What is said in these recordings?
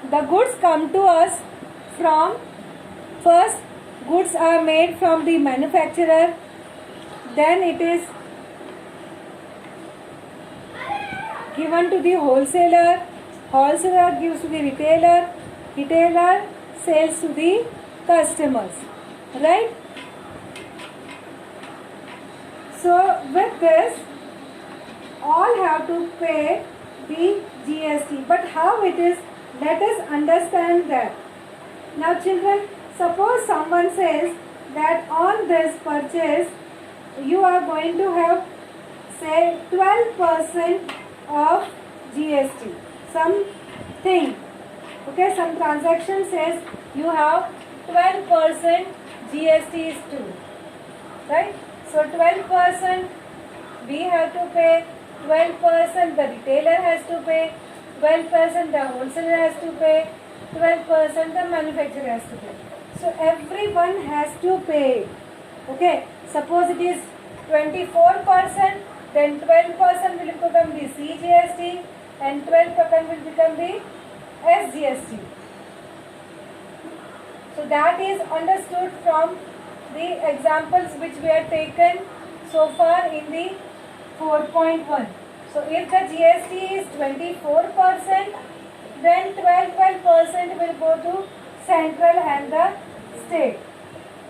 the goods come to us from, first goods are made from the manufacturer, then it is given to the wholesaler, wholesaler gives to the retailer, retailer sells to the customers, right? So with this, all have to pay the GST. But how it is, let us understand that. Now children, suppose someone says that on this purchase you are going to have, say, 12% of GST. Something, okay, some transaction says you have 12% GST is due, right? So 12% we have to pay, 12% the retailer has to pay, 12% the wholesaler has to pay, 12% the manufacturer has to pay. So everyone has to pay. Okay, suppose it is 24%, then 12% will become the CGST and 12% will become the SGST. So that is understood from the examples which we have taken so far in the 4.1. So if the GST is 24%, then 12% will go to central and the state.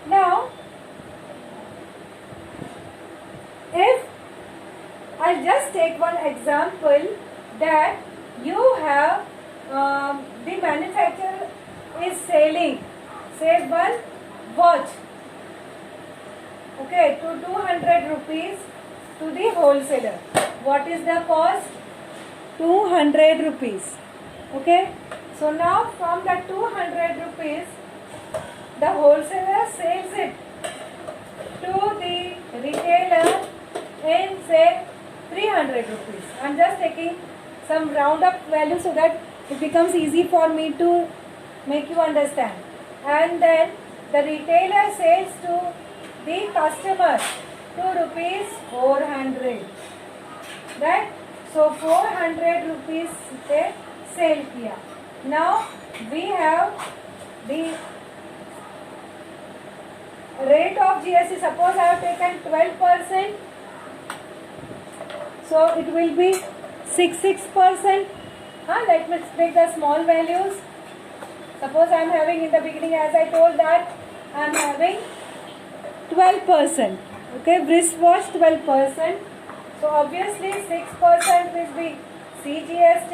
Now, if I'll just take one example, that you have the manufacturer is selling, say, one watch, okay, to 200 rupees to the wholesaler. What is the cost? 200 rupees. Okay. So now from the 200 rupees, the wholesaler sells it to the retailer in, say, 300 rupees. I am just taking some round up value so that it becomes easy for me to make you understand. And then the retailer sells to the customer to rupees 400, right? So 400 rupees से sell किया. Now we have the rate of GST. Suppose I have taken 12%, so it will be 6%. Let me take the small values. Suppose I am having in the beginning, as I told, that I am having 12%. Okay, wristwatch 12%. So obviously 6% will be CGST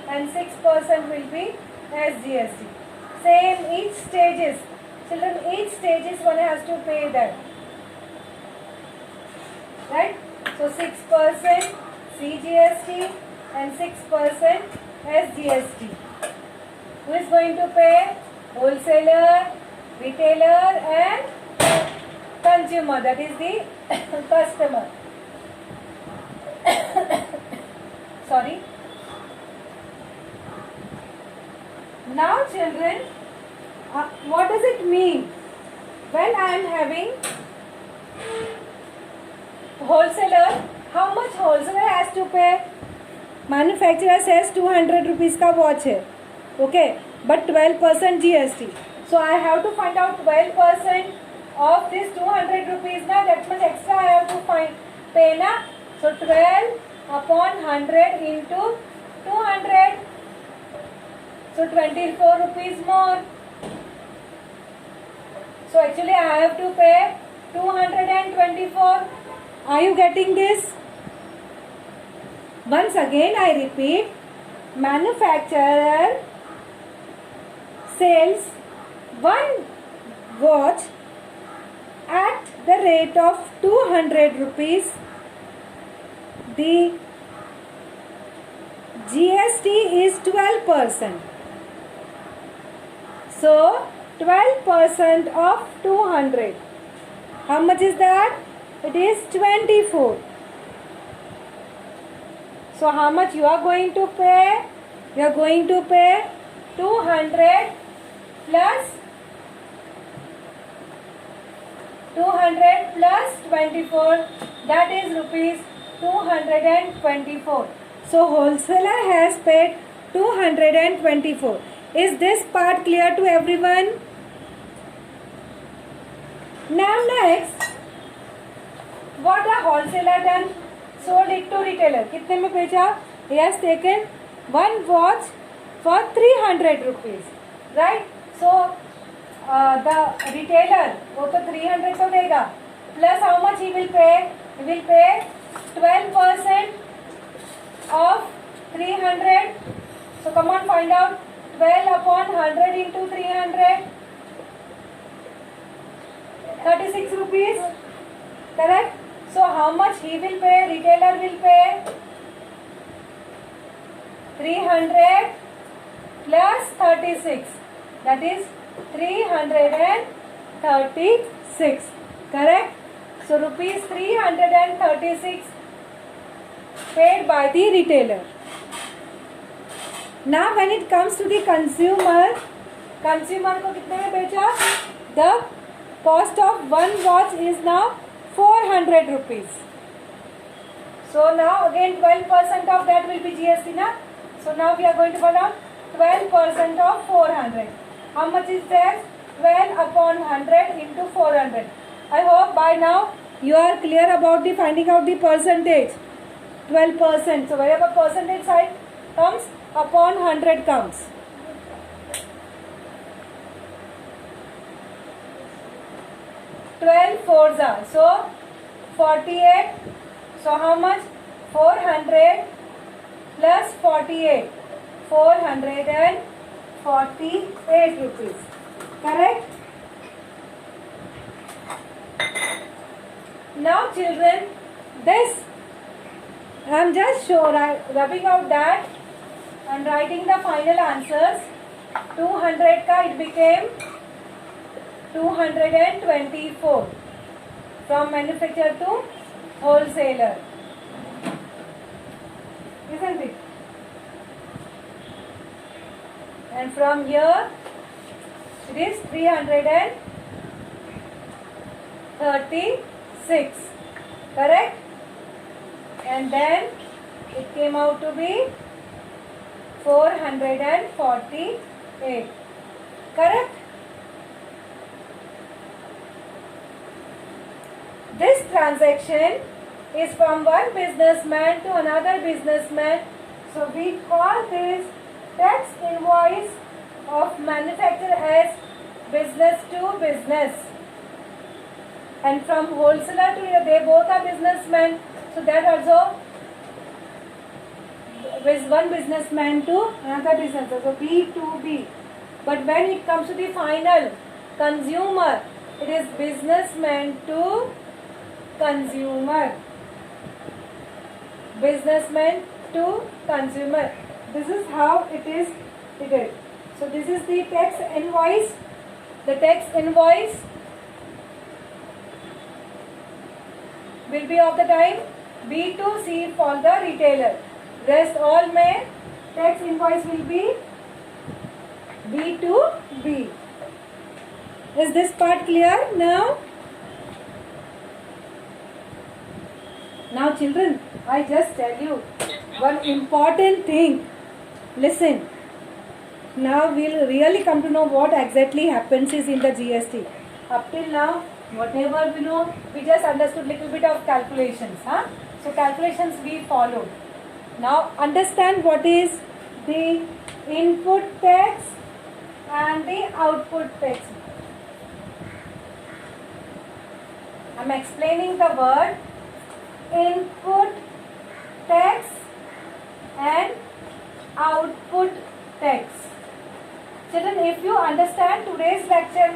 and 6% will be SGST. Same each stages. Children, each stages one has to pay that. Right? So 6% CGST and 6% SGST. Who is going to pay? Wholesaler, retailer and consumer, that is the customer. Sorry. Now children, what does it mean when I am having wholesaler? How much wholesaler has to pay? Manufacturer says 200 rupees का watch है, okay, but 12% GST. So I have to find out 12% of this 200 rupees na, that much extra I have to pay na. So 12 upon 100 into 200. So 24 rupees more. So actually I have to pay 224. Are you getting this? Once again I repeat, manufacturer sells one watch at the rate of 200 rupees. The GST is 12%. So 12% of 200. How much is that? It is 24. So how much you are going to pay? You are going to pay 200 plus 24. That is rupees 224. So wholesaler has paid 224. Is this part clear to everyone? Now next, what a wholesaler done? Sold it to retailer. कितने में बेचा? He has taken one watch for 300 rupees, right? So the retailer वो तो 300 तो देगा. Plus how much he will pay? He will pay 12% of 300. So come on, find out. 12 upon 100 into 300. 36 rupees. Correct? So how much he will pay? Retailer will pay 300 plus 36. That is 336. Correct? So rupees 336 paid by the retailer. Now when it comes to the consumer को कितने में बेचा? The cost of one watch is now 400 rupees. So now again 12% of that will be GST na. So now we are going to find out 12% of 400. How much is that? 12 upon 100 into 400. I hope by now you are clear about the finding out the percentage. 12%. So wherever percentage side comes, upon 100 comes. Twelve fours are so 48. So how much? 400 plus 48. 448 rupees. Correct? Now children, this I am just rubbing out that and writing the final answers. 200 ka it became 224 from manufacturer to wholesaler, isn't it? And from here it is 336, correct? And then it came out to be 448, correct? This transaction is from one businessman to another businessman. So we call this tax invoice of manufacturer as business to business. And from wholesaler to they both are businessmen. So that also is one businessman to another business. So B to B. But when it comes to the final consumer, it is businessman to consumer. Businessman to consumer. This is how it is treated. So this is the tax invoice. The tax invoice will be of the time B to C for the retailer. Rest all may tax invoice will be B to B. Is this part clear now? Now children, I just tell you one important thing. Listen. Now we'll really come to know what exactly happens is in the GST. Up till now, whatever we know, we just understood little bit of calculations. So calculations we followed. Now understand what is the input tax and the output tax. I am explaining the word input tax and output tax. Children, if you understand today's lecture,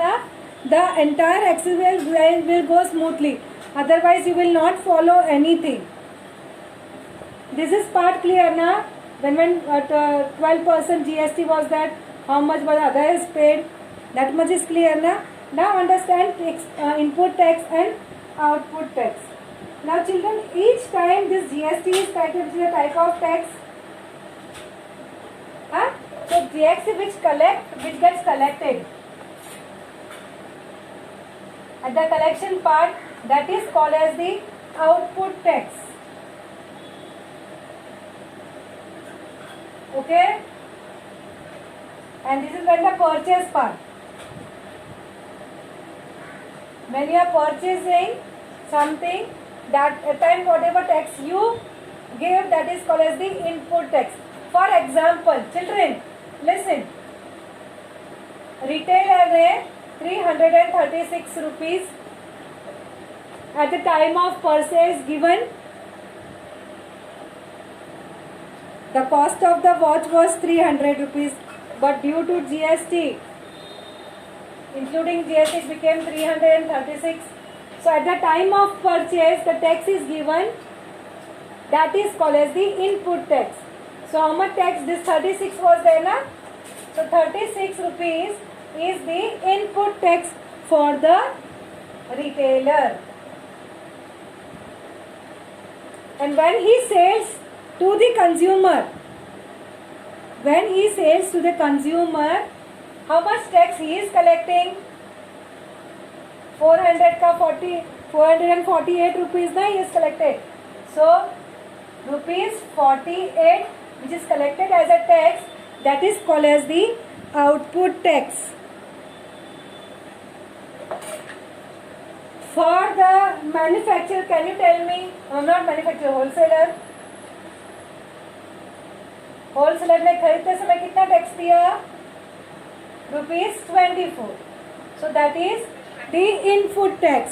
the entire exercise will go smoothly. Otherwise, you will not follow anything. This is part clear, na? When 12% GST was that, how much was other is paid? That much is clear, na? Now understand input tax and output tax. Now, children, each time this GST is calculated, which is a type of tax. So GST which gets collected at the collection part, that is called as the output tax. Okay? and this is when the purchase part. When you are purchasing something, that at time whatever tax you give, that is called as the input tax. For example, children, listen. Retailer ने 336 rupees at the time of purchase given. The cost of the watch was 300 rupees, but due to GST, including GST, it became 336. So at the time of purchase, the tax is given. That is called as the input tax. So how much tax? This 36 was there, na? So 36 rupees is the input tax for the retailer. And when he sells to the consumer, how much tax he is collecting? 448 rupees na he is collected. So rupees 48 which is collected as a tax, that is called as the output tax. For the manufacturer, can you tell me? Not manufacturer, wholesaler. Wholesaler ने खरीदते समय कितना tax दिया? ₹24. So that is the input tax.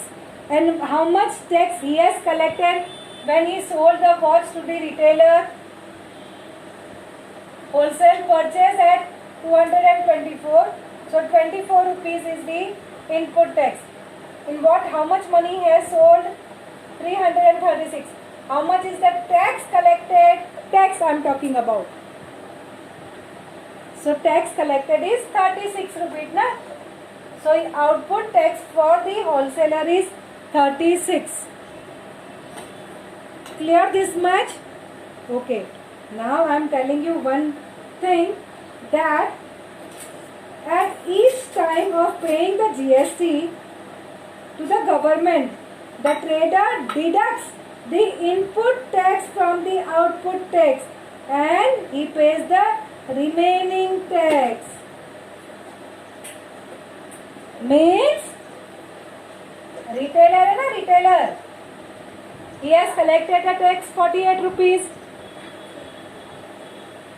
And how much tax he has collected when he sold the watch to the retailer? Wholesale purchase at 224. So 24 rupees is the input tax. In what? How much money he has sold? 336. How much is the tax collected? Tax I am talking about. So tax collected is 36 rupees, na? So output tax for the wholesaler is 36. Clear this much? Okay. Now I am telling you one thing, that at each time of paying the GST to the government, the trader deducts the input tax from the output tax and he pays the remaining tax. Means retailer है ना, retailer, he has collected the tax 48 rupees.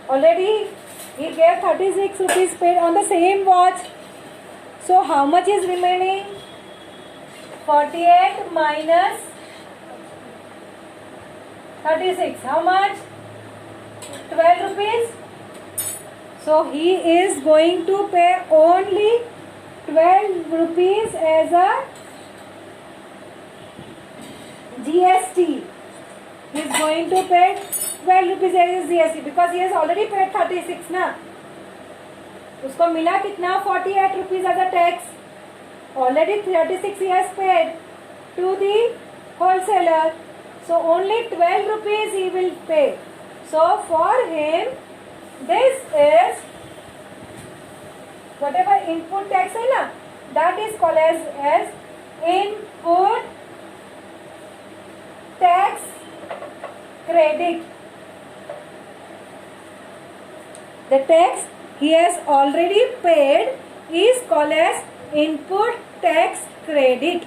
Already he gave 36 rupees paid on the same watch. So how much is remaining? 48 minus 36. How much? 12 rupees. So he is going to pay only 12 rupees as a GST. He is going to pay 12 rupees as a GST because he has already paid 36 ना. उसको मिला कितना? 48 rupees as a tax. Already 36 he has paid to the wholesaler. So only 12 rupees he will pay. So for him, this is whatever input tax है ना, that is called as input tax credit. The tax he has already paid is called as input tax credit.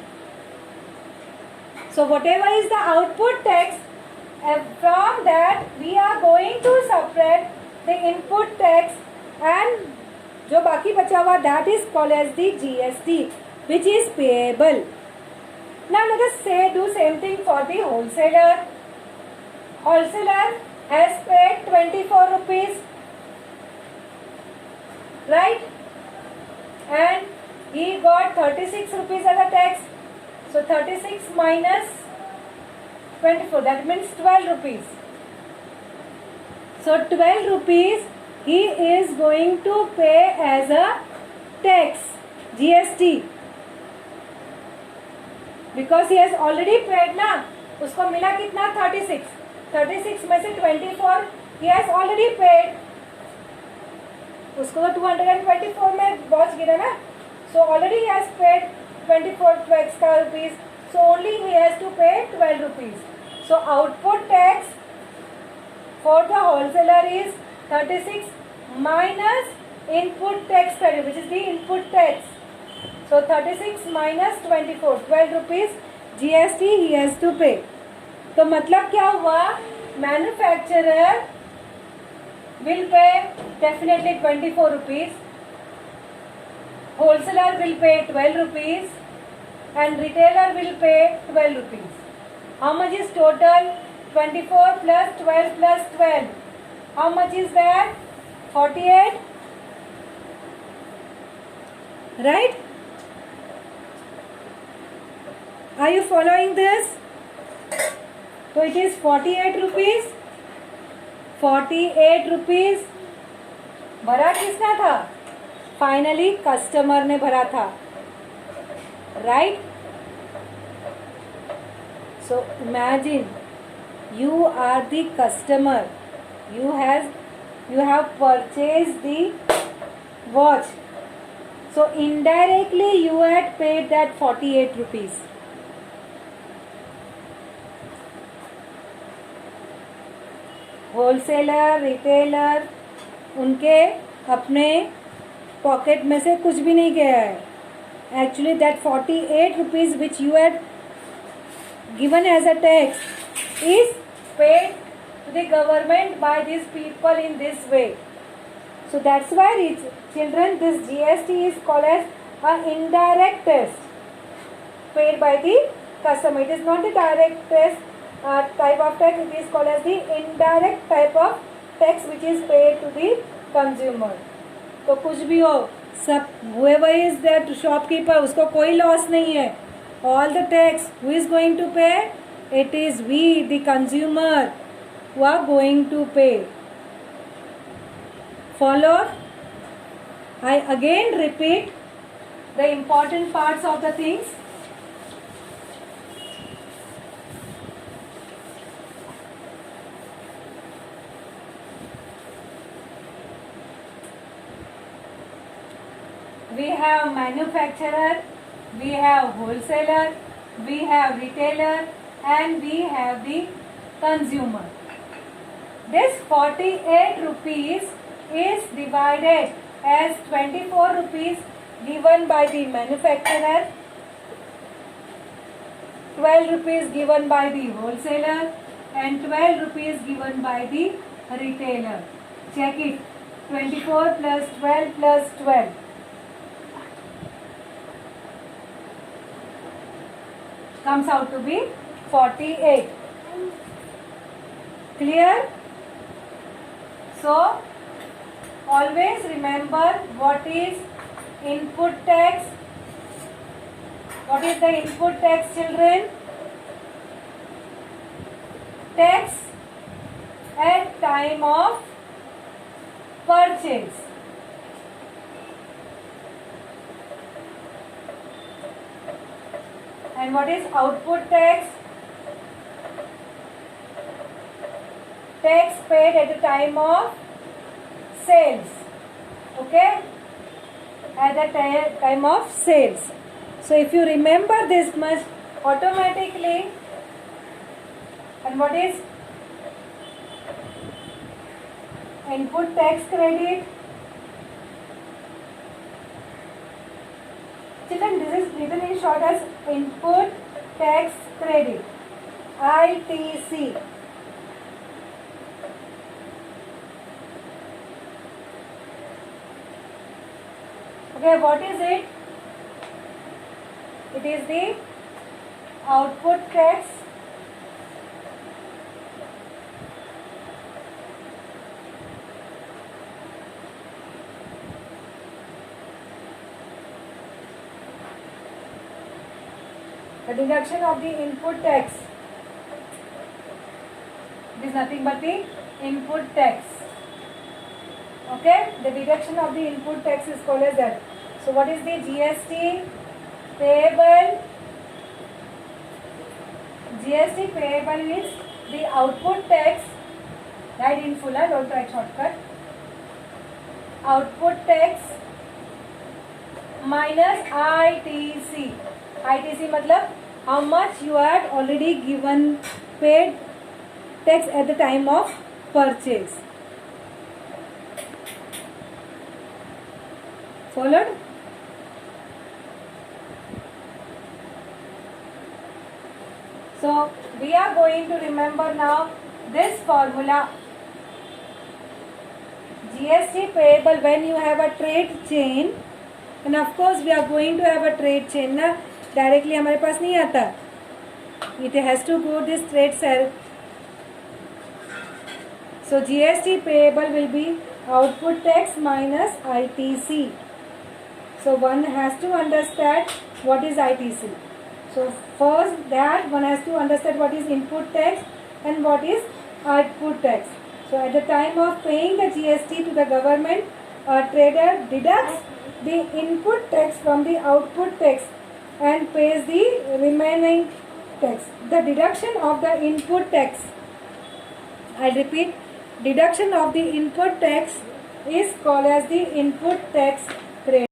So whatever is the output tax, from that we are going to separate the input tax, and जो बाकी बचा हुआ, that is called as the GST, which is payable. Now let us do same thing for the wholesaler. Wholesaler has paid 24 rupees, right? And he got 36 rupees as a tax. So 36 minus 24, that means 12 rupees. So 12 rupees he is going to pay as a tax, GST. Because he has already paid ना, उसको मिला कितना? 36. 36 में से 24 he has already paid. उसको तो 224 में बच गिरा ना. So already he has paid 24 extra rupees. So only he has to pay 12 rupees. So output tax for the wholesaler is 36 minus input tax credit, which is the input tax. So 36 minus 24, 12 rupees GST he has to pay. तो मतलब क्या हुआ, manufacturer will pay definitely 24 rupees, wholesaler will pay 12 rupees and retailer will pay 12 rupees. How much is total? 24 plus 12 plus 12. How much is that? 48. Right? Are you following this? So it is 48 rupees. 48 rupees. भरा किसने था? Finally customer ने भरा था. Right? So imagine you are the customer, you have purchased the watch, so indirectly you had paid that 48 rupees. Wholesaler, retailer, उनके अपने pocket में से कुछ भी नहीं गया है. Actually that 48 rupees which you had given as a tax is paid to the government by these people in this way. So that's why children, this GST is called as an indirect tax paid by the customer. It is not the direct tax type of tax. It is called as the indirect type of tax which is paid to the consumer. तो कुछ भी हो, सब whoever is that shopkeeper, उसको कोई loss नहीं है. All the tax who is going to pay? It is we, the consumer, who are going to pay. Follow? I again repeat the important parts of the things. We have manufacturer, we have wholesaler, we have retailer, and we have the consumer. This 48 rupees is divided as 24 rupees given by the manufacturer, 12 rupees given by the wholesaler, and 12 rupees given by the retailer. Check it. 24 plus 12 plus 12. Comes out to be 48. Clear? So, always remember what is input tax. What is the input tax, children? Tax at time of purchase. And what is output tax? Tax paid at the time of sales. Okay? At the time of sales. So if you remember this much automatically, and what is input tax credit? Children, this is written in short as input tax credit, ITC. Okay, what is it? It is the output tax the deduction of the input tax. It is nothing but the input tax. Okay, the deduction of the input tax is called as that. So what is the GST payable? GST payable is the output tax. Write in full, don't write shortcut. Output tax minus ITC. ITC मतलब how much you had already given paid tax at the time of purchase. Followed? So we are going to remember now this formula. GST payable when you have a trade chain, and of course we are going to have a trade chain ना, directly हमारे पास नहीं आता. It has to go this trade cell. So GST payable will be output tax minus ITC. So one has to understand what is ITC. So first that one has to understand what is input tax and what is output tax. So at the time of paying the GST to the government, a trader deducts the input tax from the output tax and pays the remaining tax. The deduction of the input tax, I repeat, deduction of the input tax is called as the input tax credit.